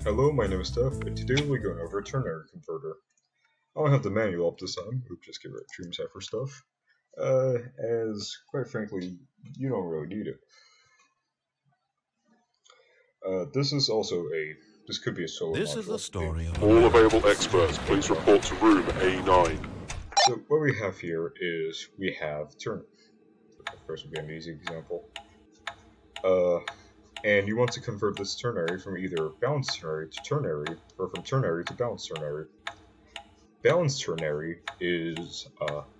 Hello, my name is Steph, and today we'll be going over a ternary converter. I don't have the manual up this time, we'll just give it a dream cipher stuff, as, quite frankly, you don't really need it. This could be a solo This module. is the story of All available experts, please report to room A9. So what we have here is, we have ternary. First would be an easy example. And you want to convert this ternary from either balanced ternary to ternary, or from ternary to balanced ternary. Balanced ternary is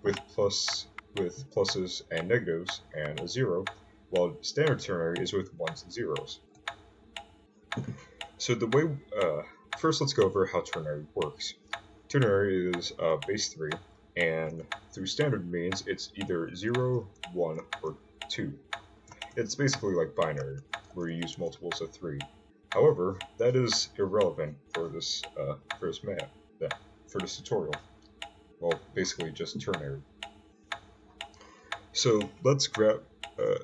with pluses and negatives and a zero, while standard ternary is with ones and zeros. So the way, first let's go over how ternary works. Ternary is base 3, and through standard means it's either 0, 1, or 2. It's basically like binary, where you use multiples of 3. However, that is irrelevant for this tutorial. Well, basically just ternary. So let's grab.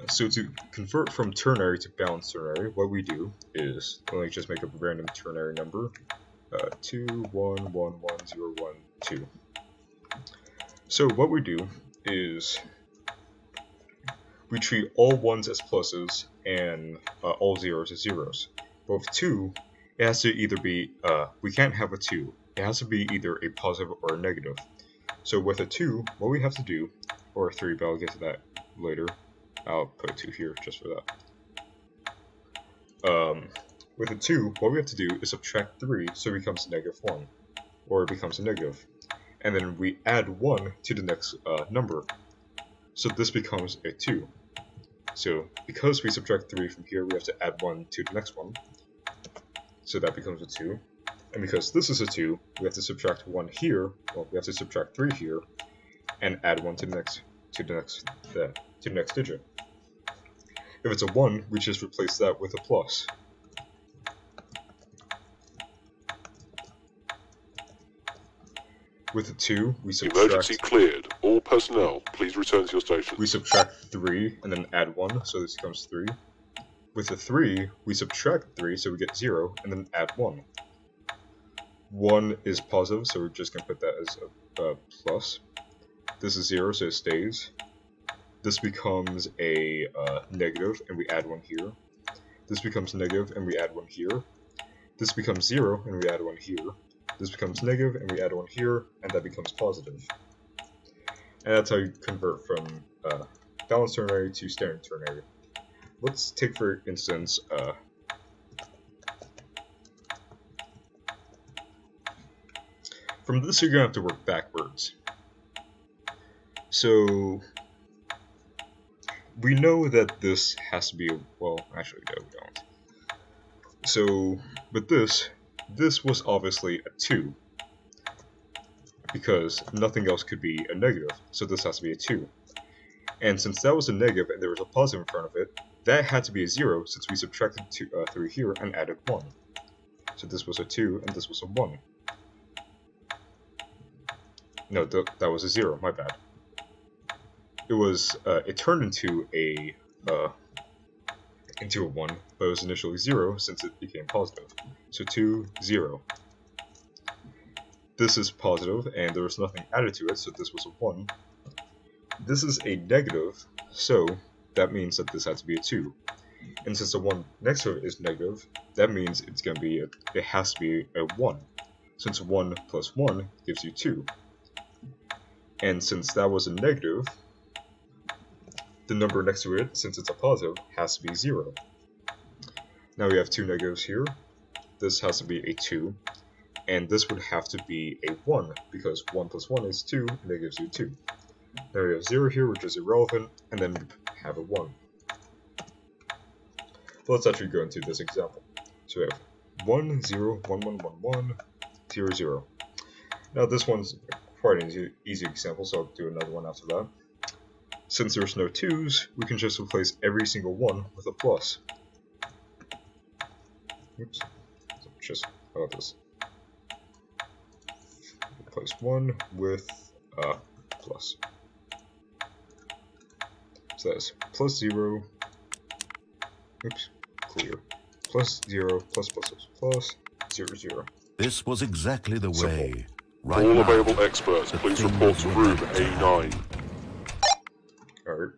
So to convert from ternary to balanced ternary, what we do is just make up a random ternary number, 2, 1, 1, 1, 0, 1, 2. So what we do is we treat all ones as pluses and all zeros as zeros. But with 2, it has to either be, we can't have a 2. It has to be either a positive or a negative. So with a 2, what we have to do, or a 3, but I'll get to that later. I'll put a 2 here just for that. With a 2, what we have to do is subtract 3 so it becomes -1, or it becomes a negative. And then we add 1 to the next number. So this becomes a 2. So because we subtract 3 from here, we have to add 1 to the next one. So that becomes a 2. And because this is a 2, we have to subtract 1 here. Well, we have to subtract 3 here, and add 1 to the next digit. If it's a 1, we just replace that with a plus. With a 2, we subtract... Emergency cleared. All personnel, please return to your stations. We subtract 3 and then add 1, so this becomes 3. With a 3, we subtract 3, so we get 0, and then add 1. 1 is positive, so we're just going to put that as a plus. This is 0, so it stays. This becomes a negative, and we add 1 here. This becomes negative, and we add 1 here. This becomes 0, and we add 1 here. This becomes negative, and we add 1 here, and that becomes positive. And that's how you convert from balanced ternary to standard ternary. Let's take, for instance, from this you're going to have to work backwards. So we know that this has to be, well, actually no, we don't. So with this was obviously a 2, because nothing else could be a negative, so this has to be a 2. And since that was a negative and there was a positive in front of it, that had to be a 0 since we subtracted 3 here and added 1. So this was a 2 and this was a 1. No, that was a 0, my bad. It was, it turned into a 1, but it was initially 0 since it became positive. So 2, 0. This is positive, and there was nothing added to it, so this was a 1. This is a negative, so that means that this has to be a 2. And since the 1 next to it is negative, that means it's going to be it has to be a 1. Since 1 plus 1 gives you 2. And since that was a negative, the number next to it, since it's a positive, has to be 0. Now we have 2 negatives here. This has to be a 2. And this would have to be a 1, because 1 plus 1 is 2, and that gives you 2. Now we have 0 here, which is irrelevant, and then we have a 1. But let's actually go into this example. So we have 1, 0, 1, 1, 1, 1, 0, 0. Now this one's quite an easy example, so I'll do another one after that. Since there's no 2's, we can just replace every single one with a plus. Oops. So how about this? Replace 1 with plus. So that's plus 0. Oops, clear. Plus 0, plus plus plus plus 00. This was exactly the Simple. way. Right All now, available experts, please report to room A9. Alright.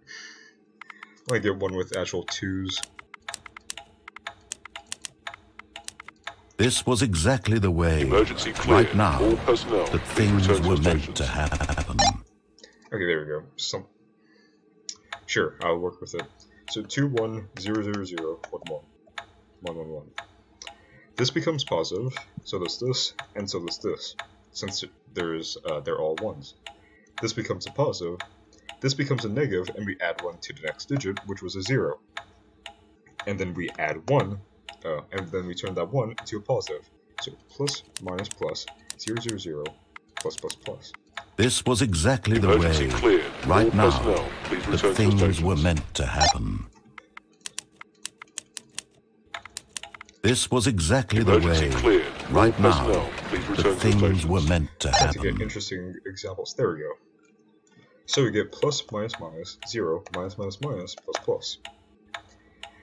I might get one with actual 2s. this was exactly the way. Emergency clear. Right now, All personnel, that please things return to were your meant stations. to happen. Okay, there we go. Sure, I'll work with it. So 2100011. 111. This becomes positive, so does this, and so does this. Since they're all ones. This becomes a positive. This becomes a negative, and we add 1 to the next digit, which was a 0. And then we add 1, and then we turn that 1 into a positive. So plus, minus, plus, 000, plus, plus, plus. This was exactly the Emergency way. clear. Right All now, personnel, please that return to your things stations. were meant to happen. This was exactly the Emergency way. clear. Right All now, personnel, please that return to your things stations. were meant to Time to get happen. interesting examples. There we go. So we get plus, minus, minus, 0, minus, minus, minus, plus, plus.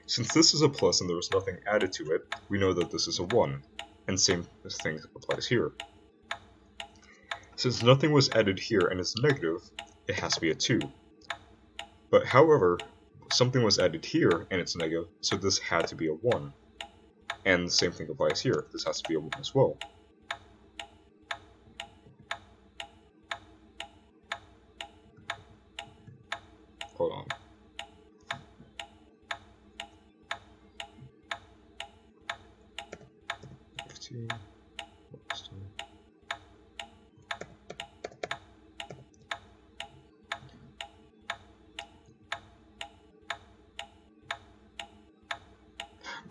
Since this is a plus and there was nothing added to it, we know that this is a 1, and same thing applies here. Since nothing was added here and it's negative, it has to be a 2. But however, something was added here and it's negative, so this had to be a 1. And the same thing applies here, this has to be a 1 as well. Hold on.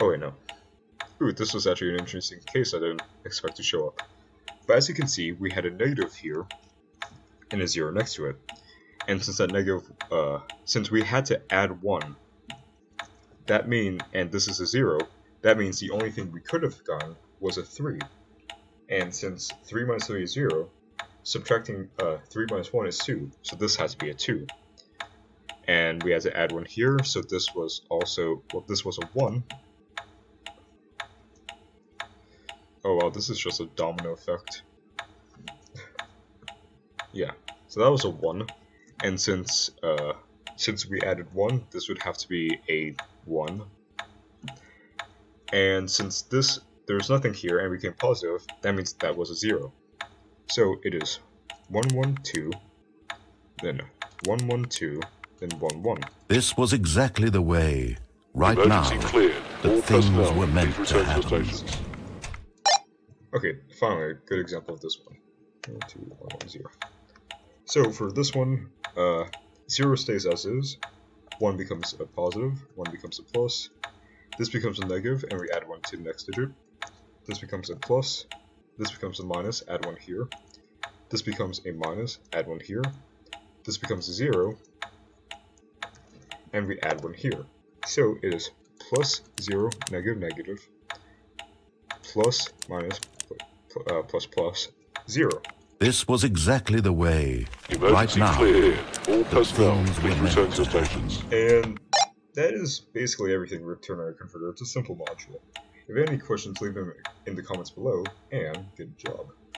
Oh wait, no. Ooh, this was actually an interesting case I didn't expect to show up. But as you can see, we had a negative here, and a 0 next to it. And since that negative, since we had to add 1, that means, and this is a 0, that means the only thing we could have gotten was a 3. And since 3 minus 3 is 0, subtracting 3 minus 1 is 2, so this has to be a 2. And we had to add 1 here, so this was also, well, this was a 1. Oh wow, this is just a domino effect. Yeah, so that was a 1. And since we added 1, this would have to be a 1. And since there's nothing here and we became positive, that means that was a 0. So it is 1, 1, 2, then 1, 1, 2, then 1, 1. This was exactly the way. Right Emergency now, clear. that All things personnel, were meant please to return to your happen. stations. Okay, finally, a good example of this one. 1, 2, 1, 1, 0. So for this one, 0 stays as is, 1 becomes a positive, 1 becomes a plus, this becomes a negative, and we add 1 to the next digit. This becomes a plus, this becomes a minus, add 1 here. This becomes a minus, add 1 here. This becomes a 0, and we add 1 here. So it is plus 0, negative, negative, plus, minus, plus, plus, 0. This was exactly the way. Emergency Right now, clear. All the personnel, things please were return meant to your to happen. stations. And that is basically everything with Ternary Converter. It's a simple module. If you have any questions, leave them in the comments below, and good job.